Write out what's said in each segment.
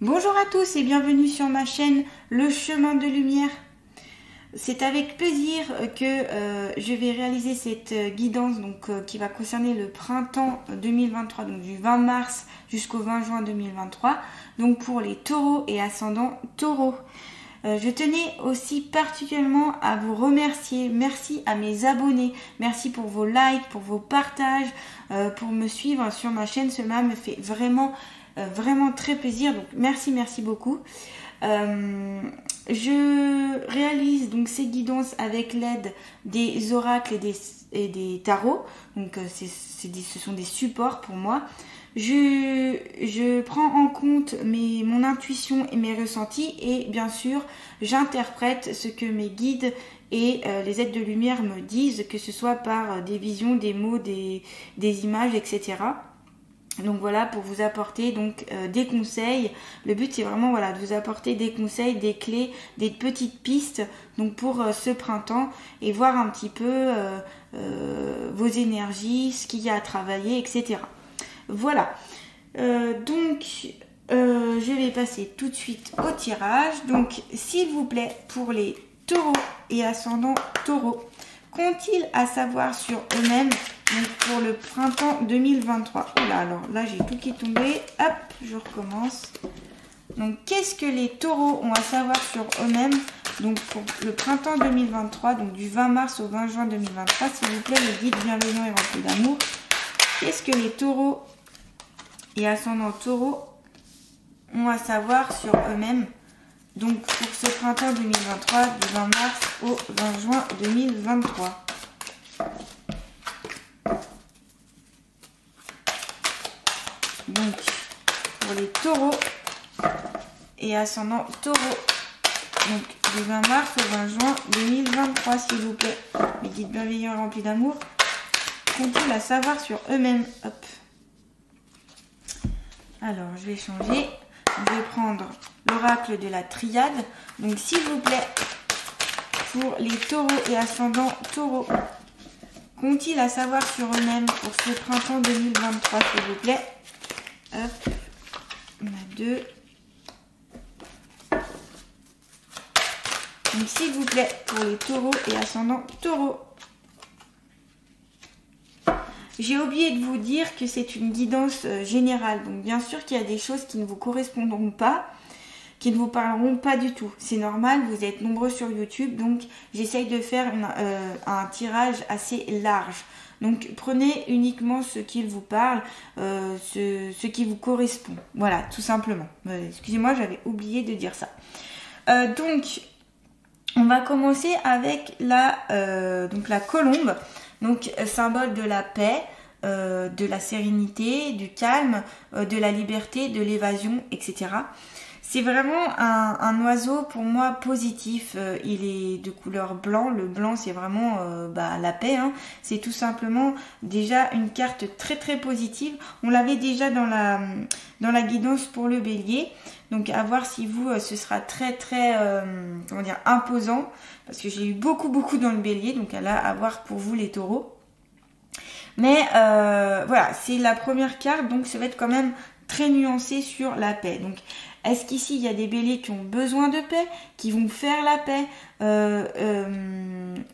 Bonjour à tous et bienvenue sur ma chaîne Le Chemin de Lumière. C'est avec plaisir que je vais réaliser cette guidance qui va concerner le printemps 2023, donc du 20 mars jusqu'au 20 juin 2023, donc pour les taureaux et ascendants taureaux. Je tenais aussi particulièrement à vous remercier. Merci à mes abonnés. Merci pour vos likes, pour vos partages, pour me suivre sur ma chaîne. Cela me fait vraiment très plaisir. Donc merci beaucoup. Je réalise donc ces guidances avec l'aide des oracles et des tarots. Donc ce sont des supports pour moi. Je prends en compte mon intuition et mes ressentis et bien sûr j'interprète ce que mes guides et les êtres de lumière me disent, que ce soit par des visions, des mots, des images, etc. Donc voilà, pour vous apporter des conseils. Le but c'est vraiment de vous apporter des conseils, des clés, des petites pistes donc pour ce printemps et voir un petit peu vos énergies, ce qu'il y a à travailler, etc. Voilà, je vais passer tout de suite au tirage. Donc s'il vous plaît, pour les taureaux et ascendants taureaux, qu'ont-ils à savoir sur eux-mêmes pour le printemps 2023? Oula, alors là j'ai tout qui est tombé, hop, je recommence. Donc qu'est-ce que les taureaux ont à savoir sur eux-mêmes donc pour le printemps 2023, donc du 20 mars au 20 juin 2023, s'il vous plaît, les guides bienveillants et remplis d'amour. Qu'est-ce que les taureaux et ascendants taureaux ont à savoir sur eux-mêmes donc pour ce printemps 2023 du 20 mars au 20 juin 2023? Donc pour les taureaux et ascendants taureaux, donc du 20 mars au 20 juin 2023, s'il vous plaît, mes guides bienveillants et remplis d'amour, qu'ont-ils à savoir sur eux-mêmes? Hop. Alors, je vais changer. Je vais prendre l'oracle de la triade. Donc, s'il vous plaît, pour les taureaux et ascendants taureaux, qu'ont-ils à savoir sur eux-mêmes pour ce printemps 2023, s'il vous plaît? Hop. On a deux. Donc, s'il vous plaît, pour les taureaux et ascendants taureaux. J'ai oublié de vous dire que c'est une guidance générale. Donc bien sûr qu'il y a des choses qui ne vous correspondront pas, qui ne vous parleront pas du tout. C'est normal, vous êtes nombreux sur YouTube, donc j'essaye de faire un tirage assez large. Donc prenez uniquement ce qui vous parle, ce qui vous correspond. Voilà, tout simplement. Excusez-moi, j'avais oublié de dire ça. Donc, on va commencer avec la colombe. Donc, symbole de la paix, de la sérénité, du calme, de la liberté, de l'évasion, etc. C'est vraiment un oiseau pour moi positif. Il est de couleur blanc. Le blanc, c'est vraiment la paix. Hein. C'est tout simplement déjà une carte très positive. On l'avait déjà dans la guidance pour le bélier. Donc à voir si vous, ce sera très imposant. Parce que j'ai eu beaucoup dans le bélier. Donc à voir pour vous les taureaux. Mais voilà, c'est la première carte. Donc ça va être quand même très nuancé sur la paix. Donc est-ce qu'ici il y a des béliers qui ont besoin de paix, qui vont faire la paix?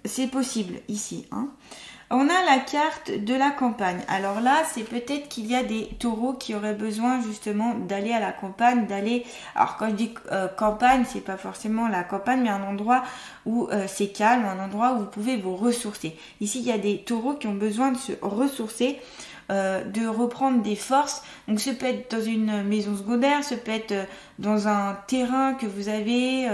C'est possible ici. Hein. On a la carte de la campagne. Alors là, c'est peut-être qu'il y a des taureaux qui auraient besoin justement d'aller à la campagne, Alors quand je dis campagne, c'est pas forcément la campagne, mais un endroit où c'est calme, un endroit où vous pouvez vous ressourcer. Ici, il y a des taureaux qui ont besoin de se ressourcer, de reprendre des forces. Donc ce peut être dans une maison secondaire, ce peut être dans un terrain que vous avez,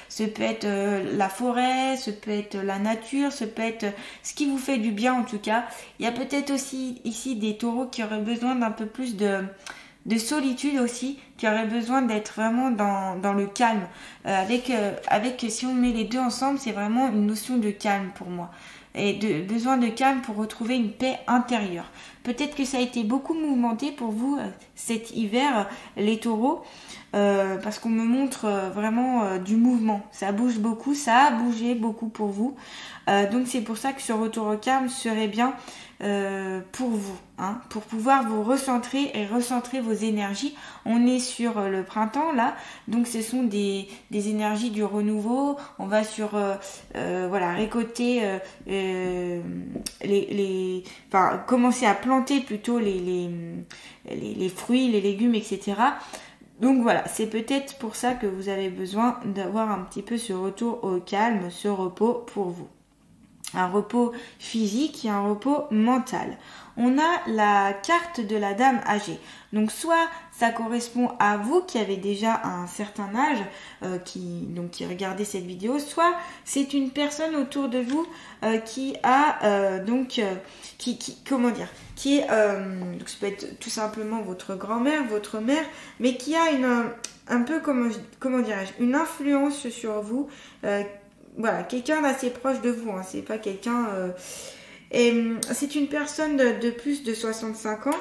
ce peut être la forêt, ce peut être la nature, ce peut être ce qui vous fait du bien en tout cas. Il y a peut-être aussi ici des taureaux qui auraient besoin d'un peu plus de solitude aussi, qui auraient besoin d'être vraiment dans le calme. Avec si on met les deux ensemble, c'est vraiment une notion de calme pour moi. Et besoin de calme pour retrouver une paix intérieure. Peut-être que ça a été beaucoup mouvementé pour vous cet hiver, les taureaux. parce qu'on me montre vraiment du mouvement. Ça bouge beaucoup, ça a bougé beaucoup pour vous. Donc c'est pour ça que ce retour au calme serait bien pour vous, hein, pour pouvoir vous recentrer et recentrer vos énergies. On est sur le printemps là, donc ce sont des énergies du renouveau. On va sur voilà, récolter enfin commencer à planter plutôt les fruits, les légumes, etc. Donc voilà, c'est peut-être pour ça que vous avez besoin d'avoir un petit peu ce retour au calme, ce repos pour vous. Un repos physique et un repos mental. On a la carte de la dame âgée. Donc soit ça correspond à vous qui avez déjà un certain âge, qui regardez cette vidéo, soit c'est une personne autour de vous qui a donc comment dire, qui est donc ça peut être tout simplement votre grand-mère, votre mère, mais qui a un peu comment dirais-je, une influence sur vous. Voilà, quelqu'un d'assez proche de vous, hein, c'est pas quelqu'un... c'est une personne de plus de 65 ans,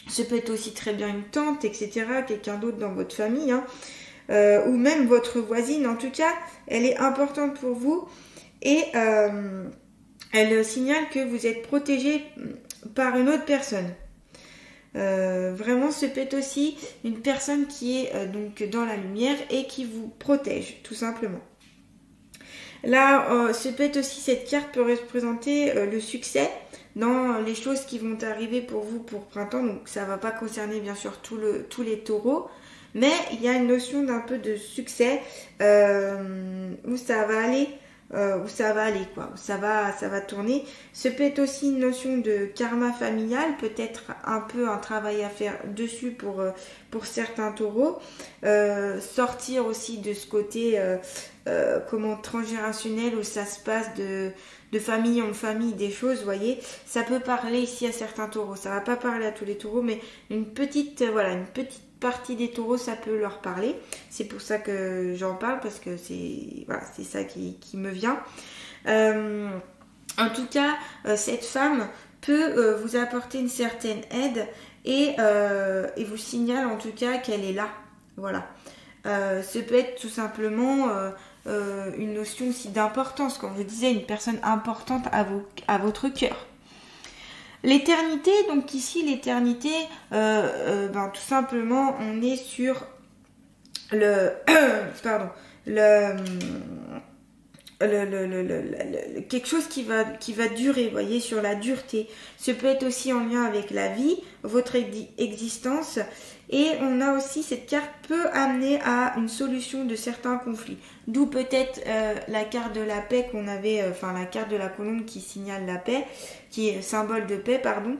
ça peut être aussi très bien une tante, etc., quelqu'un d'autre dans votre famille, hein, ou même votre voisine. En tout cas, elle est importante pour vous et elle signale que vous êtes protégé par une autre personne. Vraiment, ce peut être aussi une personne qui est donc dans la lumière et qui vous protège, tout simplement. Là, ce peut être aussi, cette carte peut représenter le succès dans les choses qui vont arriver pour vous pour printemps. Donc ça ne va pas concerner bien sûr tous les taureaux, mais il y a une notion d'un peu de succès où ça va aller, quoi, où ça va tourner. Ce peut être aussi une notion de karma familial, peut-être un peu un travail à faire dessus pour certains taureaux. Sortir aussi de ce côté transgénérationnel où ça se passe de famille en famille des choses, vous voyez. Ça peut parler ici à certains taureaux, ça va pas parler à tous les taureaux, mais une petite partie des taureaux, ça peut leur parler. C'est pour ça que j'en parle, parce que c'est ça qui me vient. En tout cas, cette femme peut vous apporter une certaine aide et vous signale en tout cas qu'elle est là. Voilà. Ce peut être tout simplement une notion aussi d'importance, comme je disais, une personne importante à votre cœur. L'éternité, donc ici l'éternité, tout simplement on est sur quelque chose qui va durer, vous voyez, sur la dureté. Ce peut être aussi en lien avec la vie, votre existence, et on a aussi, cette carte peut amener à une solution de certains conflits. D'où peut-être la carte de la paix qu'on avait, la carte de la colombe qui signale la paix, qui est symbole de paix, pardon.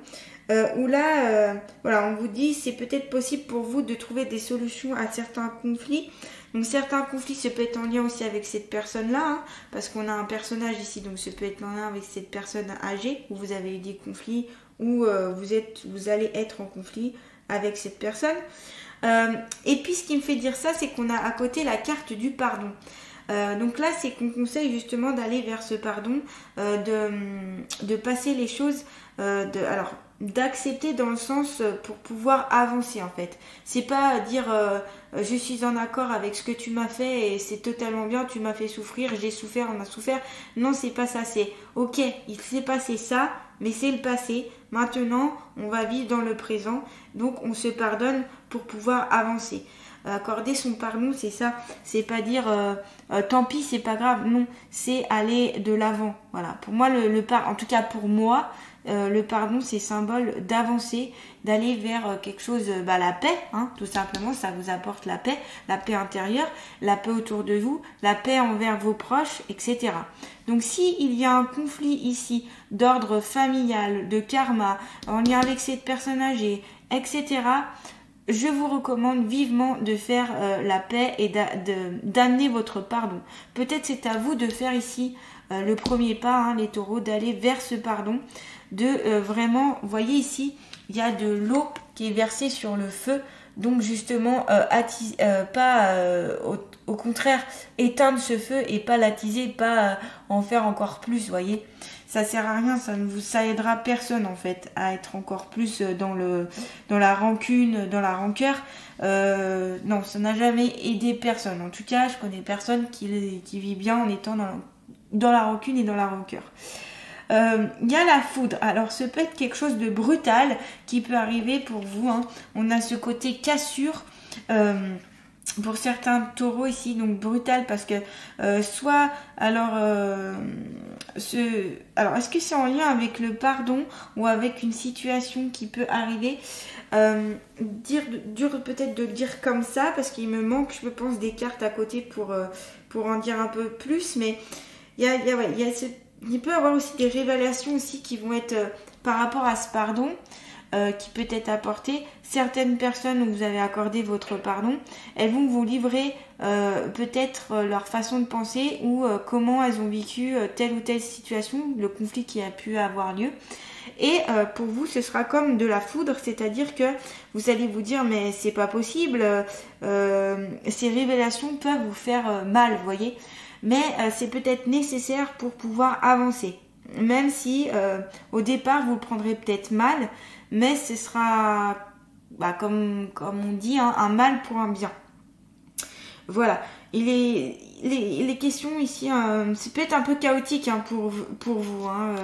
Où là, on vous dit, c'est peut-être possible pour vous de trouver des solutions à certains conflits. Donc certains conflits, ça peut être en lien aussi avec cette personne-là, hein, parce qu'on a un personnage ici, donc ça peut être en lien avec cette personne âgée, où vous avez eu des conflits, où vous allez être en conflit avec cette personne. Et puis ce qui me fait dire ça, c'est qu'on a à côté la carte du pardon. Donc là, c'est qu'on conseille justement d'aller vers ce pardon, de passer les choses, d'accepter dans le sens pour pouvoir avancer en fait. C'est pas dire je suis en accord avec ce que tu m'as fait et c'est totalement bien, tu m'as fait souffrir, j'ai souffert, on a souffert. Non, c'est pas ça, c'est ok, il s'est passé ça, mais c'est le passé. Maintenant, on va vivre dans le présent, donc on se pardonne pour pouvoir avancer. Accorder son pardon, c'est ça, c'est pas dire tant pis, c'est pas grave, non, c'est aller de l'avant. Voilà, pour moi, en tout cas pour moi, le pardon, c'est symbole d'avancer, d'aller vers quelque chose, la paix, hein, tout simplement, ça vous apporte la paix intérieure, la paix autour de vous, la paix envers vos proches, etc. Donc si il y a un conflit ici d'ordre familial, de karma, en lien avec cette personne âgée, etc., je vous recommande vivement de faire la paix et d'amener votre pardon. Peut-être c'est à vous de faire ici le premier pas, hein, les taureaux, d'aller vers ce pardon, de vraiment, vous voyez ici, il y a de l'eau qui est versée sur le feu, Donc justement, au contraire, éteindre ce feu et pas l'attiser, pas en faire encore plus, voyez. Ça sert à rien, ça aidera personne en fait à être encore plus dans la rancune, dans la rancœur. Non, ça n'a jamais aidé personne. En tout cas, je connais personne qui vit bien en étant dans la rancune et dans la rancœur. Il y a la foudre. Alors, ce peut être quelque chose de brutal qui peut arriver pour vous. Hein. On a ce côté cassure. Pour certains taureaux ici, donc brutal parce que est-ce que c'est en lien avec le pardon ou avec une situation qui peut arriver, dur peut-être de le dire comme ça parce qu'il me manque, je pense, des cartes à côté pour en dire un peu plus, mais il peut y avoir aussi des révélations aussi qui vont être par rapport à ce pardon. Qui peut être apporté. Certaines personnes où vous avez accordé votre pardon, elles vont vous livrer peut-être leur façon de penser ou comment elles ont vécu telle ou telle situation, le conflit qui a pu avoir lieu. Et pour vous, ce sera comme de la foudre, c'est-à-dire que vous allez vous dire mais c'est pas possible, ces révélations peuvent vous faire mal, vous voyez. Mais c'est peut-être nécessaire pour pouvoir avancer. Même si au départ vous le prendrez peut-être mal, mais ce sera, comme on dit, hein, un mal pour un bien. Voilà. Les questions ici, c'est peut-être un peu chaotique hein, pour vous. Hein,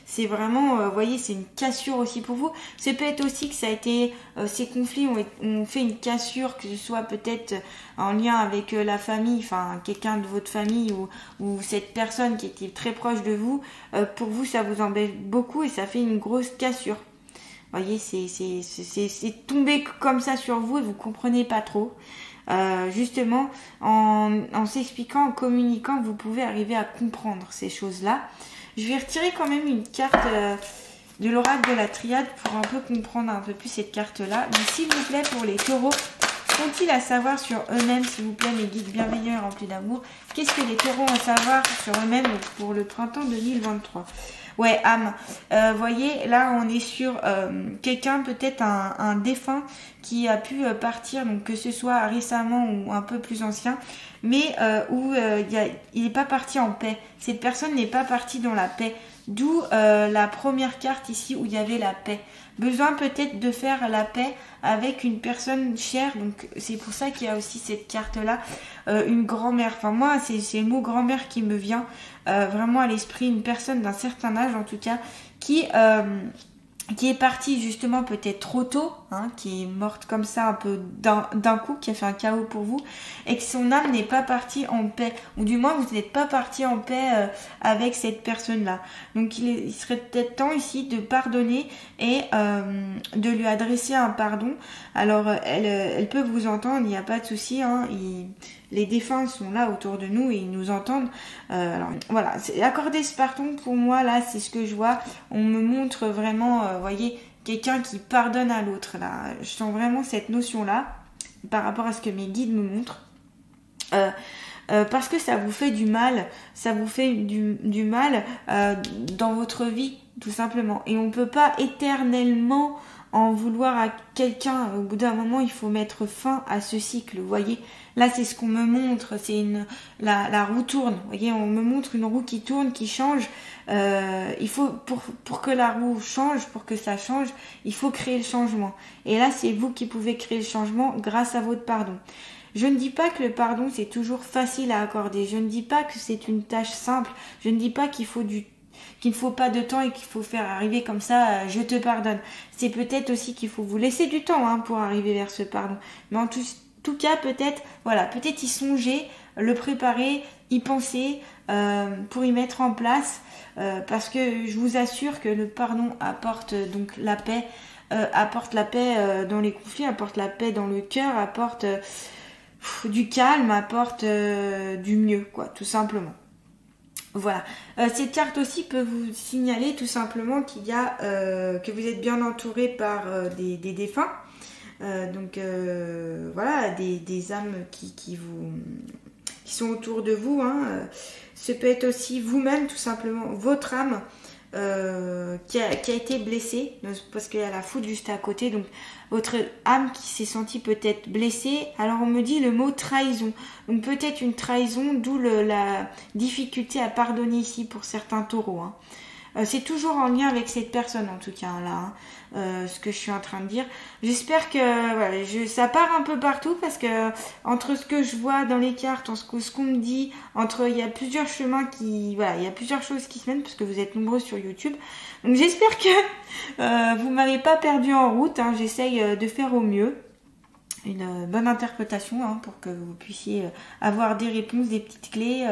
c'est vraiment, vous voyez, c'est une cassure aussi pour vous. C'est peut-être aussi que ça a été, ces conflits ont fait une cassure, que ce soit peut-être en lien avec la famille, enfin quelqu'un de votre famille ou cette personne qui était très proche de vous. Pour vous, ça vous embête beaucoup et ça fait une grosse cassure. Vous voyez, c'est tombé comme ça sur vous et vous comprenez pas trop. Justement, en s'expliquant, en communiquant, vous pouvez arriver à comprendre ces choses-là. Je vais retirer quand même une carte de l'oracle de la triade pour un peu comprendre un peu plus cette carte-là. Mais s'il vous plaît, pour les taureaux, qu'ont-ils à savoir sur eux-mêmes, s'il vous plaît, mes guides bienveillants et remplis d'amour? Qu'est-ce que les taureaux ont à savoir sur eux-mêmes pour le printemps 2023? Ouais, âme. Voyez, là, on est sur quelqu'un, peut-être un défunt qui a pu partir, donc que ce soit récemment ou un peu plus ancien, mais il n'est pas parti en paix. Cette personne n'est pas partie dans la paix. D'où la première carte ici où il y avait la paix. Besoin peut-être de faire la paix avec une personne chère, donc c'est pour ça qu'il y a aussi cette carte-là, une grand-mère. Enfin moi, c'est le mot grand-mère qui me vient vraiment à l'esprit, une personne d'un certain âge en tout cas, qui est partie justement peut-être trop tôt, hein, qui est morte comme ça un peu d'un coup, qui a fait un chaos pour vous, et que son âme n'est pas partie en paix, ou du moins vous n'êtes pas parti en paix avec cette personne-là. Donc il serait peut-être temps ici de pardonner et de lui adresser un pardon. Alors elle peut vous entendre, il n'y a pas de souci, hein, les défunts sont là autour de nous et ils nous entendent. Alors voilà, accorder ce pardon pour moi là, c'est ce que je vois. On me montre vraiment, voyez, quelqu'un qui pardonne à l'autre là. Je sens vraiment cette notion là par rapport à ce que mes guides me montrent. Parce que ça vous fait du mal, du mal dans votre vie tout simplement. Et on peut pas éternellement en vouloir à quelqu'un. Au bout d'un moment, il faut mettre fin à ce cycle. Vous voyez, là, c'est ce qu'on me montre. C'est la roue tourne. Vous voyez, on me montre une roue qui tourne, qui change. Il faut pour que la roue change, pour que ça change, il faut créer le changement. Et là, c'est vous qui pouvez créer le changement grâce à votre pardon. Je ne dis pas que le pardon, c'est toujours facile à accorder. Je ne dis pas que c'est une tâche simple. Je ne dis pas qu'il ne faut pas de temps et qu'il faut faire arriver comme ça, je te pardonne. C'est peut-être aussi qu'il faut vous laisser du temps hein, pour arriver vers ce pardon. Mais en tout cas, peut-être y songer, le préparer, y penser pour y mettre en place. Parce que je vous assure que le pardon apporte donc la paix, dans les conflits, apporte la paix dans le cœur, apporte du calme, apporte du mieux, quoi, tout simplement. Voilà. Cette carte aussi peut vous signaler tout simplement qu'il y a que vous êtes bien entouré par des défunts. Donc voilà, des âmes qui sont autour de vous. Hein. Ce peut être aussi vous-même tout simplement, votre âme qui a été blessé, parce qu'il y a la foudre juste à côté, donc votre âme qui s'est sentie peut-être blessée. Alors on me dit le mot trahison, donc peut-être une trahison, d'où la difficulté à pardonner ici pour certains taureaux, hein. C'est toujours en lien avec cette personne en tout cas là, hein, ce que je suis en train de dire. J'espère que voilà, ça part un peu partout parce que entre ce que je vois dans les cartes, ce qu'on me dit, il y a plusieurs chemins il y a plusieurs choses qui se mènent parce que vous êtes nombreux sur YouTube. Donc j'espère que vous m'avez pas perdu en route, hein. J'essaye de faire au mieux. Une bonne interprétation, hein, pour que vous puissiez avoir des réponses, des petites clés,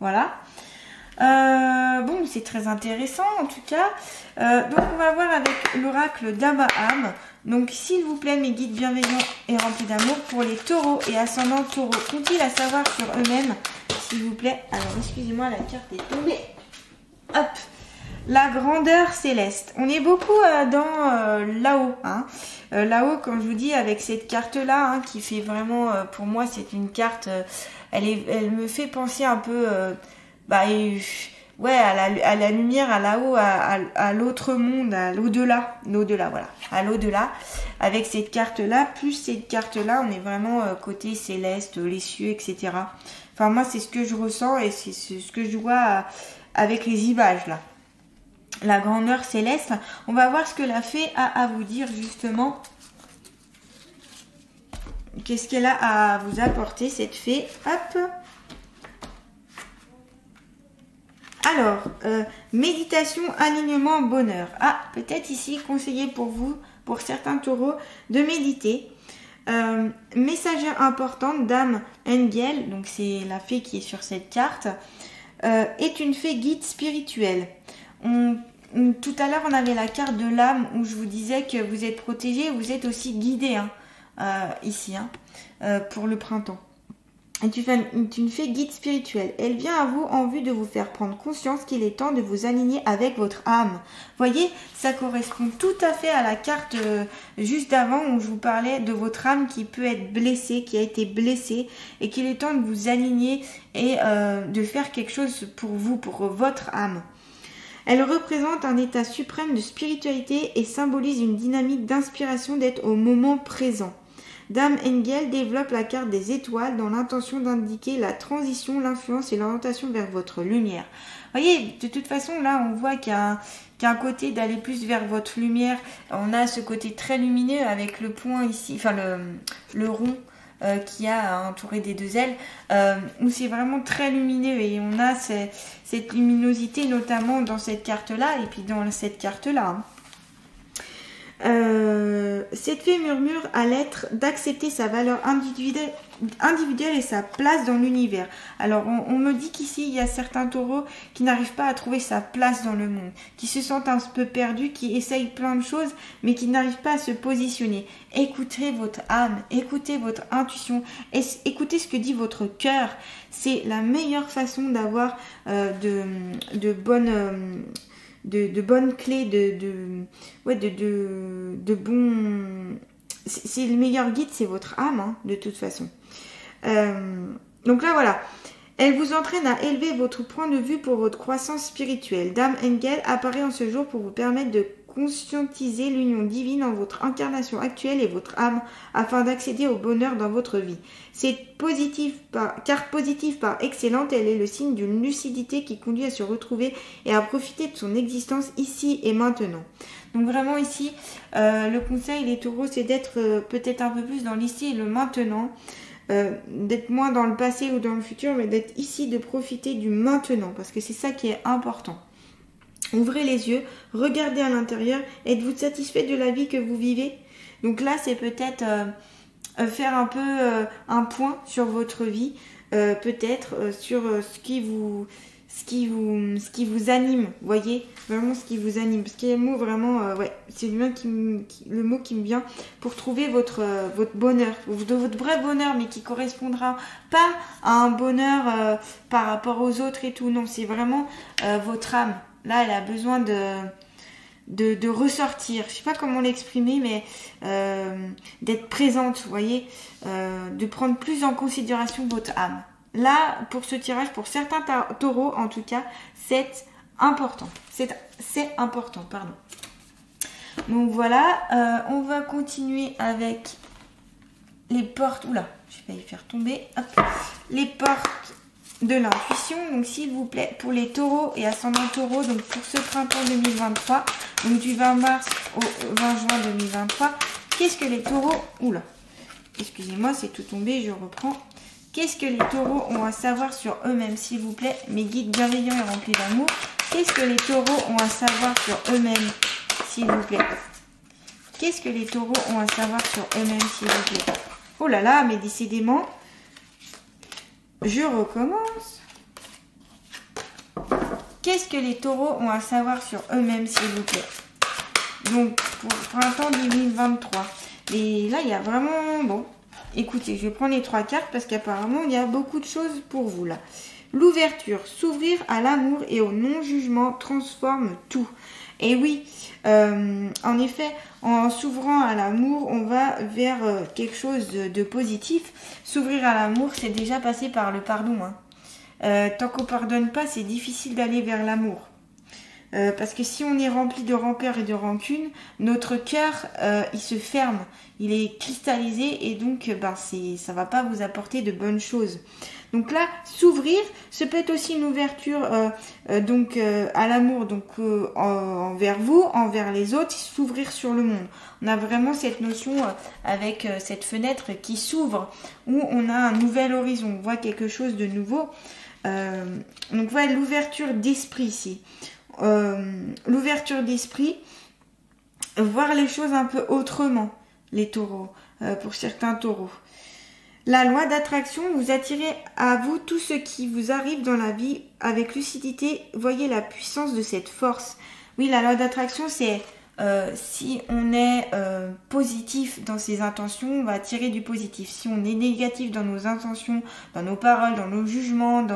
voilà. Bon, c'est très intéressant en tout cas. Donc on va voir avec l'oracle d'Abraham. Donc s'il vous plaît, mes guides bienveillants et remplis d'amour pour les taureaux et ascendants taureaux, qu'ont-ils à savoir sur eux-mêmes, s'il vous plaît? Alors excusez-moi, la carte est tombée. Hop, la grandeur céleste. On est beaucoup dans là-haut, hein. Là-haut, comme je vous dis, avec cette carte-là, hein, qui fait vraiment, pour moi, c'est une carte, elle me fait penser un peu... ouais, à la lumière, à là-haut, à l'autre monde, à l'au-delà, voilà, à l'au-delà, avec cette carte-là, plus cette carte-là, on est vraiment côté céleste, les cieux, etc. Enfin, moi, c'est ce que je ressens et c'est ce que je vois avec les images, là. La grandeur céleste, on va voir ce que la fée a à vous dire, justement. Qu'est-ce qu'elle a à vous apporter, cette fée? Hop! Alors, méditation, alignement, bonheur. Ah, peut-être ici conseillé pour vous, pour certains taureaux, de méditer. Messagère importante, Dame Engel, donc c'est la fée qui est sur cette carte, est une fée guide spirituelle. Tout à l'heure, on avait la carte de l'âme où je vous disais que vous êtes protégé, vous êtes aussi guidé, hein, ici, hein, pour le printemps. C'est une fée guide spirituelle. Elle vient à vous en vue de vous faire prendre conscience qu'il est temps de vous aligner avec votre âme. Voyez, ça correspond tout à fait à la carte juste d'avant où je vous parlais de votre âme qui peut être blessée, qui a été blessée et qu'il est temps de vous aligner et de faire quelque chose pour vous, pour votre âme. Elle représente un état suprême de spiritualité et symbolise une dynamique d'inspiration d'être au moment présent. Dame Engel développe la carte des étoiles dans l'intention d'indiquer la transition, l'influence et l'orientation vers votre lumière. Vous voyez, de toute façon, là, on voit qu'il y a un côté d'aller plus vers votre lumière. On a ce côté très lumineux avec le point ici, enfin le rond qui a entouré des deux ailes, où c'est vraiment très lumineux et on a cette luminosité notamment dans cette carte-là et puis dans cette carte-là, hein. Cette fée murmure à l'être d'accepter sa valeur individuelle et sa place dans l'univers. Alors on me dit qu'ici il y a certains taureaux qui n'arrivent pas à trouver sa place dans le monde, qui se sentent un peu perdus, qui essayent plein de choses mais qui n'arrivent pas à se positionner. Écoutez votre âme, écoutez votre intuition, écoutez ce que dit votre cœur. C'est la meilleure façon d'avoir de bonnes clés, de bons... C'est le meilleur guide, c'est votre âme, hein, de toute façon. Donc là, voilà. Elle vous entraîne à élever votre point de vue pour votre croissance spirituelle. Dame Engel apparaît en ce jour pour vous permettre de conscientiser l'union divine en votre incarnation actuelle et votre âme afin d'accéder au bonheur dans votre vie. Cette carte positive par excellente, elle est le signe d'une lucidité qui conduit à se retrouver et à profiter de son existence ici et maintenant. Donc vraiment ici, le conseil les taureaux, c'est d'être peut-être un peu plus dans l'ici et le maintenant, d'être moins dans le passé ou dans le futur, mais d'être ici, de profiter du maintenant, parce que c'est ça qui est important. Ouvrez les yeux, regardez à l'intérieur. Êtes-vous satisfait de la vie que vous vivez? Donc là, c'est peut-être faire un peu un point sur votre vie, peut-être sur ce qui vous anime, voyez, vraiment ce qui vous anime. Parce qu'il y a le mot vraiment, ouais, c'est le mot qui me vient pour trouver votre bonheur, votre vrai bonheur, mais qui correspondra pas à un bonheur par rapport aux autres et tout. Non, c'est vraiment votre âme. Là, elle a besoin de ressortir. Je sais pas comment l'exprimer, mais d'être présente, vous voyez, de prendre plus en considération votre âme. Là, pour ce tirage, pour certains taureaux, en tout cas, c'est important. C'est important, pardon. Donc voilà, on va continuer avec les portes. Oula, j'ai failli faire tomber. Hop. Les portes de l'intuition. Donc s'il vous plaît, pour les taureaux et ascendants taureaux, donc pour ce printemps 2023, donc du 20 mars au 20 juin 2023, qu'est-ce que les taureaux... Oula, excusez-moi, c'est tout tombé, je reprends. Qu'est-ce que les taureaux ont à savoir sur eux-mêmes, s'il vous plaît, mes guides bienveillants et remplis d'amour? Qu'est-ce que les taureaux ont à savoir sur eux-mêmes, s'il vous plaît? Qu'est-ce que les taureaux ont à savoir sur eux-mêmes, s'il vous plaît? Oh là là, mais décidément, je recommence. Qu'est-ce que les taureaux ont à savoir sur eux-mêmes, s'il vous plaît? Donc, pour printemps 2023. Et là, il y a vraiment... Bon, écoutez, je vais prendre les 3 cartes parce qu'apparemment, il y a beaucoup de choses pour vous, là. L'ouverture, s'ouvrir à l'amour et au non-jugement transforme tout. Et oui, en effet, en s'ouvrant à l'amour, on va vers quelque chose de positif. S'ouvrir à l'amour, c'est déjà passer par le pardon. Hein. Tant qu'on ne pardonne pas, c'est difficile d'aller vers l'amour. Parce que si on est rempli de rancœur et de rancune, notre cœur, il se ferme, il est cristallisé et donc ça va pas vous apporter de bonnes choses. Donc là, s'ouvrir, ça peut être aussi une ouverture à l'amour, donc envers vous, envers les autres, s'ouvrir sur le monde. On a vraiment cette notion avec cette fenêtre qui s'ouvre, où on a un nouvel horizon, on voit quelque chose de nouveau. Donc voilà l'ouverture d'esprit ici. L'ouverture d'esprit, voir les choses un peu autrement, les taureaux, pour certains taureaux. La loi d'attraction, vous attirez à vous tout ce qui vous arrive dans la vie avec lucidité. Voyez la puissance de cette force. Oui, la loi d'attraction, c'est si on est positif dans ses intentions, on va attirer du positif. Si on est négatif dans nos intentions, dans nos paroles, dans nos jugements,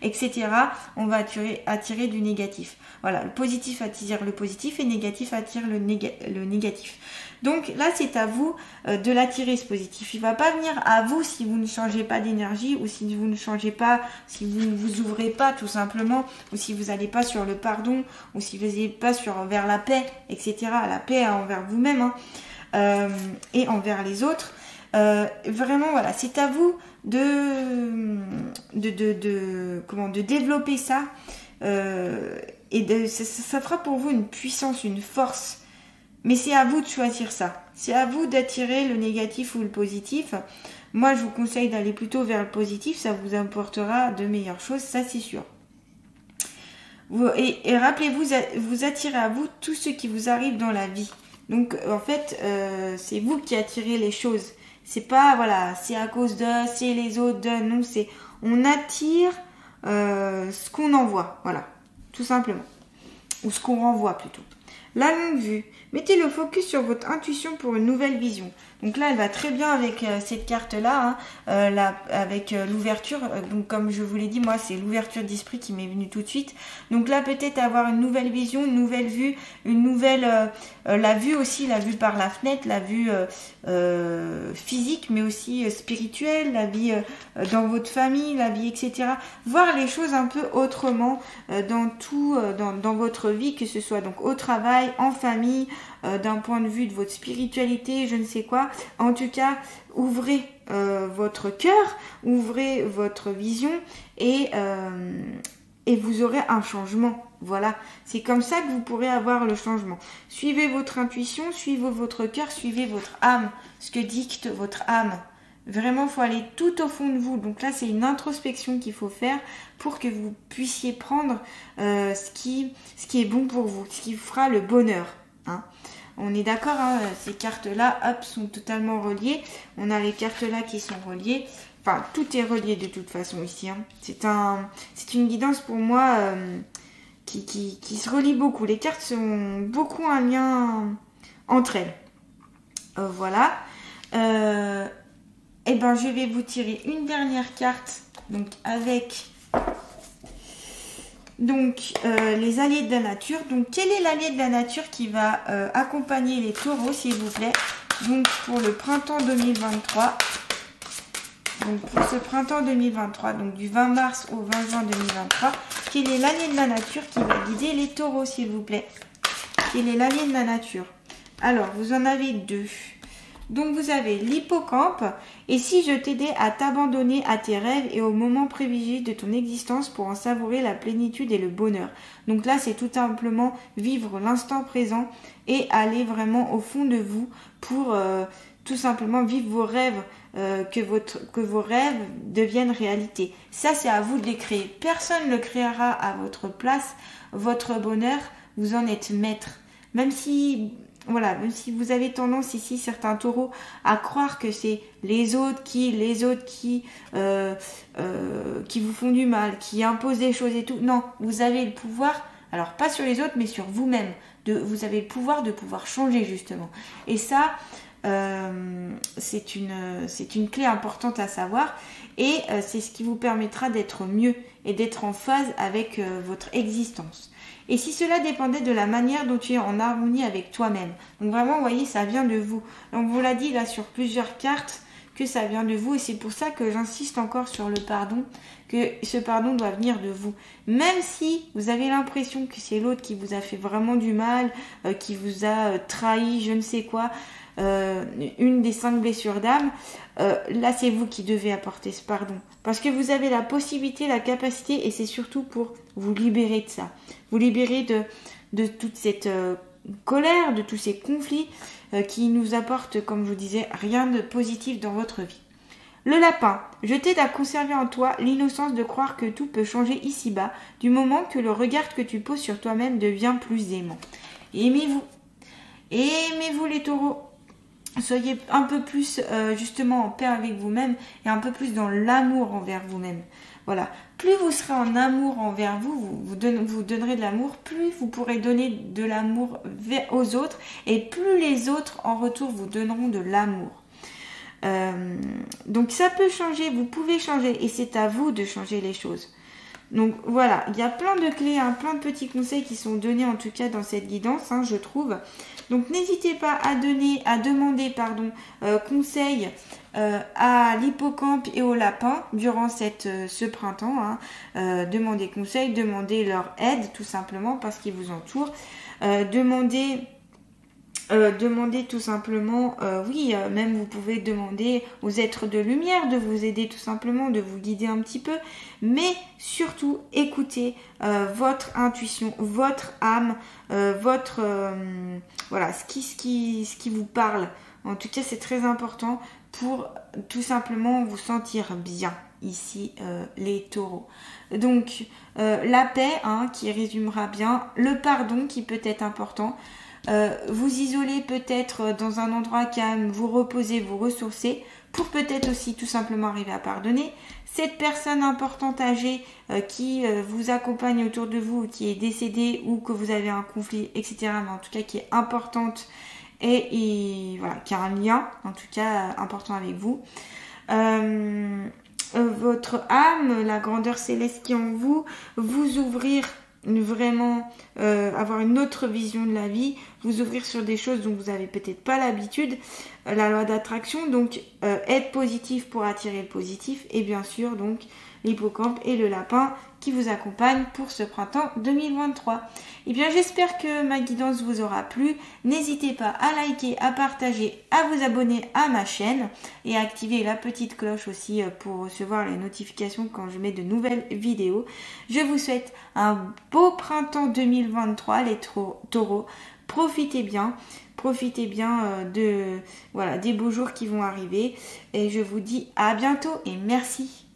etc., on va attirer du négatif. Voilà, le positif attire le positif et le négatif attire le négatif. Donc là, c'est à vous de l'attirer, ce positif. Il ne va pas venir à vous si vous ne changez pas d'énergie ou si vous ne changez pas, si vous ne vous ouvrez pas tout simplement, ou si vous n'allez pas sur le pardon, ou si vous n'allez pas vers la paix, etc. La paix envers vous-même et envers les autres. Vraiment, voilà, c'est à vous de développer ça. Et ça fera pour vous une puissance, une force. Mais c'est à vous de choisir ça. C'est à vous d'attirer le négatif ou le positif. Moi, je vous conseille d'aller plutôt vers le positif. Ça vous apportera de meilleures choses, ça c'est sûr. Et rappelez-vous, vous attirez à vous tout ce qui vous arrive dans la vie. Donc, en fait, c'est vous qui attirez les choses. C'est pas, voilà, c'est à cause de, c'est les autres de. Non, c'est on attire ce qu'on envoie. Voilà, tout simplement. Ou ce qu'on renvoie plutôt. La longue vue. Mettez le focus sur votre intuition pour une nouvelle vision. Donc là, elle va très bien avec cette carte-là, avec l'ouverture. Donc comme je vous l'ai dit, moi, c'est l'ouverture d'esprit qui m'est venue tout de suite. Donc là, peut-être avoir une nouvelle vision, une nouvelle vue, une nouvelle... la vue aussi, la vue par la fenêtre, la vue physique, mais aussi spirituelle, la vie dans votre famille, la vie, etc. Voir les choses un peu autrement dans votre vie, que ce soit donc au travail, en famille, d'un point de vue de votre spiritualité, je ne sais quoi. En tout cas, ouvrez votre cœur, ouvrez votre vision et vous aurez un changement. Voilà, c'est comme ça que vous pourrez avoir le changement. Suivez votre intuition, suivez votre cœur, suivez votre âme, ce que dicte votre âme. Vraiment, il faut aller tout au fond de vous. Donc là, c'est une introspection qu'il faut faire pour que vous puissiez prendre ce qui est bon pour vous, ce qui vous fera le bonheur. Hein. On est d'accord, hein, ces cartes-là, hop, sont totalement reliées. On a les cartes-là qui sont reliées. Enfin, tout est relié de toute façon ici. Hein. C'est une guidance pour moi qui se relie beaucoup. Les cartes sont beaucoup un lien entre elles. Voilà. Et ben, je vais vous tirer une dernière carte. Donc, avec... Donc, les alliés de la nature. Donc, quel est l'allié de la nature qui va accompagner les taureaux, s'il vous plaît? Donc, pour le printemps 2023. Donc pour ce printemps 2023, donc du 20 mars au 20 juin 2023, quel est l'allié de la nature qui va guider les taureaux, s'il vous plaît? Quel est l'allié de la nature? Alors, vous en avez deux. Donc vous avez l'hippocampe, et si je t'aidais à t'abandonner à tes rêves et au moment privilégié de ton existence pour en savourer la plénitude et le bonheur. Donc là, c'est tout simplement vivre l'instant présent et aller vraiment au fond de vous pour tout simplement vivre vos rêves, que vos rêves deviennent réalité. Ça, c'est à vous de les créer. Personne ne le créera à votre place. Votre bonheur, vous en êtes maître. Même si vous avez tendance ici, certains taureaux, à croire que c'est les autres qui vous font du mal, qui imposent des choses et tout. Non, vous avez le pouvoir, alors pas sur les autres, mais sur vous-même. Vous avez le pouvoir de pouvoir changer, justement. Et ça, c'est une clé importante à savoir. Et c'est ce qui vous permettra d'être mieux et d'être en phase avec votre existence. Et si cela dépendait de la manière dont tu es en harmonie avec toi-même. Donc vraiment, vous voyez, ça vient de vous. Donc on vous l'a dit là sur plusieurs cartes que ça vient de vous. Et c'est pour ça que j'insiste encore sur le pardon, que ce pardon doit venir de vous. Même si vous avez l'impression que c'est l'autre qui vous a fait vraiment du mal, qui vous a trahi, je ne sais quoi, une des 5 blessures d'âme, là c'est vous qui devez apporter ce pardon. Parce que vous avez la possibilité, la capacité, et c'est surtout pour vous libérer de ça. Vous libérer de toute cette colère, de tous ces conflits qui nous apportent, comme je vous disais, rien de positif dans votre vie. Le lapin, je t'aide à conserver en toi l'innocence de croire que tout peut changer ici-bas, du moment que le regard que tu poses sur toi-même devient plus aimant. Aimez-vous. Aimez-vous les taureaux. Soyez un peu plus justement en paix avec vous-même et un peu plus dans l'amour envers vous-même. Voilà. Plus vous serez en amour envers vous donnerez de l'amour, plus vous pourrez donner de l'amour aux autres et plus les autres en retour vous donneront de l'amour. Donc ça peut changer, vous pouvez changer et c'est à vous de changer les choses. Donc voilà, il y a plein de clés, plein de petits conseils qui sont donnés en tout cas dans cette guidance, je trouve. Donc n'hésitez pas à demander conseil à l'hippocampe et au lapin durant ce printemps. Demandez conseil, demandez leur aide tout simplement parce qu'ils vous entourent. Demandez tout simplement, même vous pouvez demander aux êtres de lumière de vous aider tout simplement, de vous guider un petit peu, mais surtout écoutez votre intuition, votre âme, ce qui vous parle. En tout cas, c'est très important pour tout simplement vous sentir bien ici, les taureaux. Donc, la paix, qui résumera bien, le pardon qui peut être important. Vous isoler peut-être dans un endroit calme, vous reposer, vous ressourcer pour peut-être aussi tout simplement arriver à pardonner. Cette personne importante âgée qui vous accompagne autour de vous, qui est décédée ou que vous avez un conflit, etc. Mais en tout cas qui est importante et voilà, qui a un lien en tout cas important avec vous. Votre âme, la grandeur céleste qui est en vous, vous ouvrir vraiment, avoir une autre vision de la vie, vous ouvrir sur des choses dont vous n'avez peut-être pas l'habitude, la loi d'attraction, donc être positif pour attirer le positif, et bien sûr donc l'hippocampe et le lapin qui vous accompagnent pour ce printemps 2023. Et bien j'espère que ma guidance vous aura plu. N'hésitez pas à liker, à partager, à vous abonner à ma chaîne et à activer la petite cloche aussi pour recevoir les notifications quand je mets de nouvelles vidéos. Je vous souhaite un beau printemps 2023 les taureaux. Profitez bien des beaux jours qui vont arriver et je vous dis à bientôt et merci.